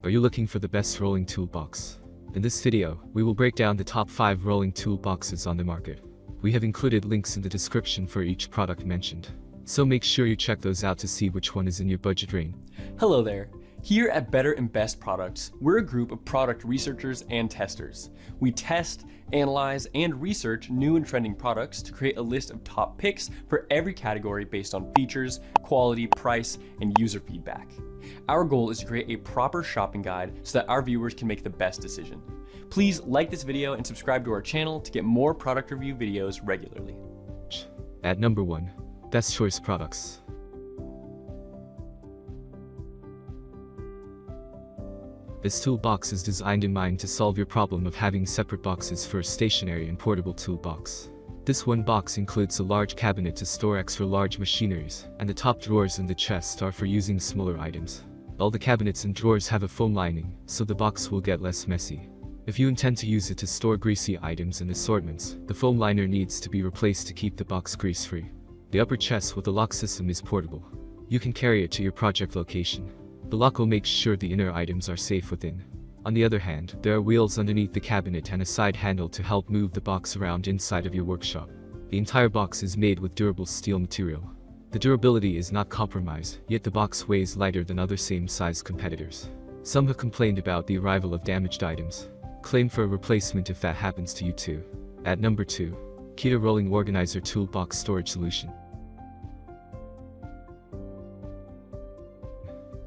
Are you looking for the best rolling toolbox? In this video, we will break down the top 5 rolling toolboxes on the market. We have included links in the description for each product mentioned, so make sure you check those out to see which one is in your budget range. Hello there. Here at Better and Best Products, we're a group of product researchers and testers. We test, analyze, and research new and trending products to create a list of top picks for every category based on features, quality, price, and user feedback. Our goal is to create a proper shopping guide so that our viewers can make the best decision. Please like this video and subscribe to our channel to get more product review videos regularly. At number 1, Best Choice Products. This toolbox is designed in mind to solve your problem of having separate boxes for a stationary and portable toolbox. This one box includes a large cabinet to store extra large machineries, and the top drawers and the chest are for using smaller items. All the cabinets and drawers have a foam lining, so the box will get less messy. If you intend to use it to store greasy items and assortments, the foam liner needs to be replaced to keep the box grease-free. The upper chest with the lock system is portable. You can carry it to your project location. The lock will make sure the inner items are safe within. On the other hand, there are wheels underneath the cabinet and a side handle to help move the box around inside of your workshop. The entire box is made with durable steel material. The durability is not compromised, yet the box weighs lighter than other same-size competitors. Some have complained about the arrival of damaged items. Claim for a replacement if that happens to you too. At number 2, Keter Rolling Organizer Toolbox Storage Solution.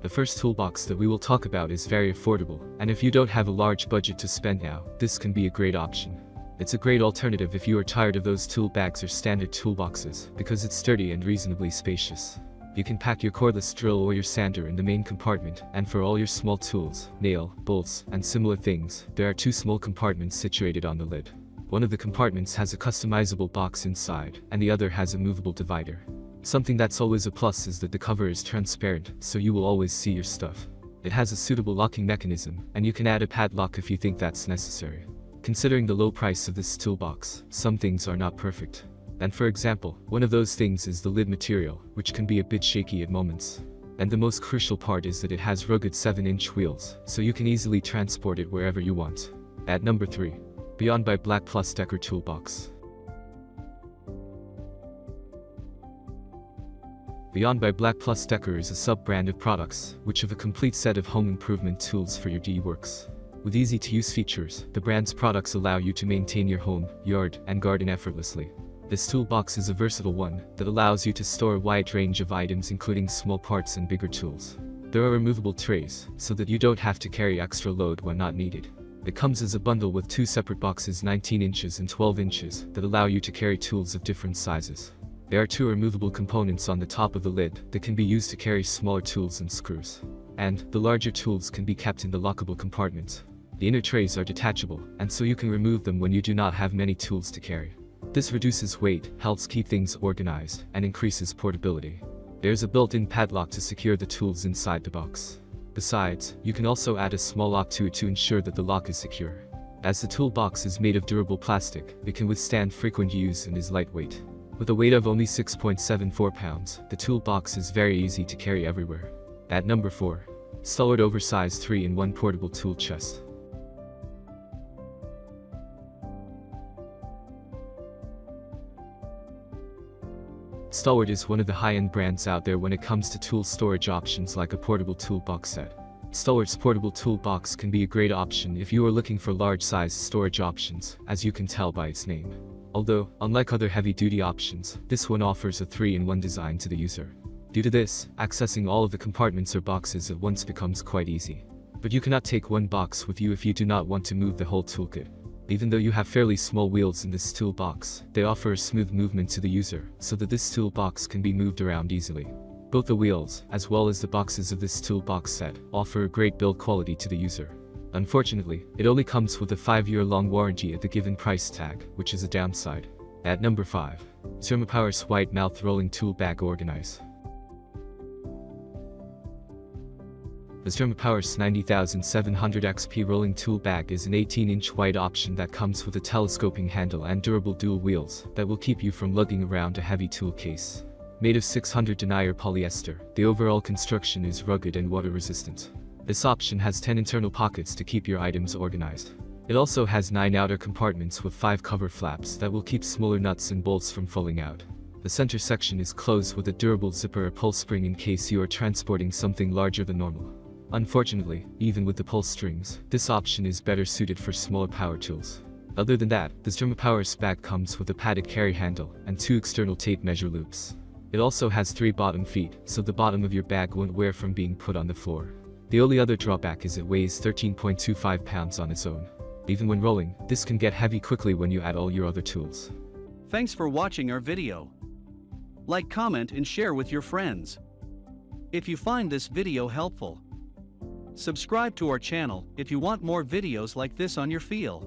The first toolbox that we will talk about is very affordable, and if you don't have a large budget to spend now, this can be a great option. It's a great alternative if you are tired of those tool bags or standard toolboxes, because it's sturdy and reasonably spacious. You can pack your cordless drill or your sander in the main compartment, and for all your small tools, nail, bolts, and similar things, there are 2 small compartments situated on the lid. One of the compartments has a customizable box inside, and the other has a movable divider. Something that's always a plus is that the cover is transparent, so you will always see your stuff. It has a suitable locking mechanism, and you can add a padlock if you think that's necessary. Considering the low price of this toolbox, some things are not perfect. And for example, one of those things is the lid material, which can be a bit shaky at moments. And the most crucial part is that it has rugged 7-inch wheels, so you can easily transport it wherever you want. At number 3, Beyond by Black+Decker Toolbox. Beyond by Black+Decker is a sub-brand of products, which have a complete set of home improvement tools for your D-works. With easy-to-use features, the brand's products allow you to maintain your home, yard, and garden effortlessly. This toolbox is a versatile one that allows you to store a wide range of items including small parts and bigger tools. There are removable trays, so that you don't have to carry extra load when not needed. It comes as a bundle with 2 separate boxes 19 inches and 12 inches that allow you to carry tools of different sizes. There are 2 removable components on the top of the lid that can be used to carry smaller tools and screws. And the larger tools can be kept in the lockable compartments. The inner trays are detachable, and so you can remove them when you do not have many tools to carry. This reduces weight, helps keep things organized, and increases portability. There's a built-in padlock to secure the tools inside the box. Besides, you can also add a small lock to it to ensure that the lock is secure. As the toolbox is made of durable plastic, it can withstand frequent use and is lightweight. With a weight of only 6.74 pounds, the toolbox is very easy to carry everywhere. At number 4, Stalwart Oversized 3-in-1 Portable Tool Chest. Stalwart is one of the high-end brands out there when it comes to tool storage options like a portable toolbox set. Stalwart's portable toolbox can be a great option if you are looking for large-sized storage options, as you can tell by its name. Although, unlike other heavy-duty options, this one offers a 3-in-1 design to the user. Due to this, accessing all of the compartments or boxes at once becomes quite easy. But you cannot take one box with you if you do not want to move the whole toolkit. Even though you have fairly small wheels in this toolbox, they offer a smooth movement to the user, so that this toolbox can be moved around easily. Both the wheels, as well as the boxes of this toolbox set, offer a great build quality to the user. Unfortunately, it only comes with a 5-year-long warranty at the given price tag, which is a downside. At number 5, XtremepowerUS Wide Mouth Rolling Tool Bag Organize. The XtremepowerUS 90700 XP Rolling Tool Bag is an 18-inch wide option that comes with a telescoping handle and durable dual wheels that will keep you from lugging around a heavy tool case. Made of 600 denier polyester, the overall construction is rugged and water resistant. This option has 10 internal pockets to keep your items organized. It also has 9 outer compartments with 5 cover flaps that will keep smaller nuts and bolts from falling out. The center section is closed with a durable zipper or pull spring in case you are transporting something larger than normal. Unfortunately, even with the pull strings, this option is better suited for smaller power tools. Other than that, the XtremepowerUS bag comes with a padded carry handle and 2 external tape measure loops. It also has 3 bottom feet, so the bottom of your bag won't wear from being put on the floor. The only other drawback is it weighs 13.25 pounds on its own. Even when rolling, this can get heavy quickly when you add all your other tools. Thanks for watching our video. Like, comment, and share with your friends. If you find this video helpful, subscribe to our channel if you want more videos like this on your feel.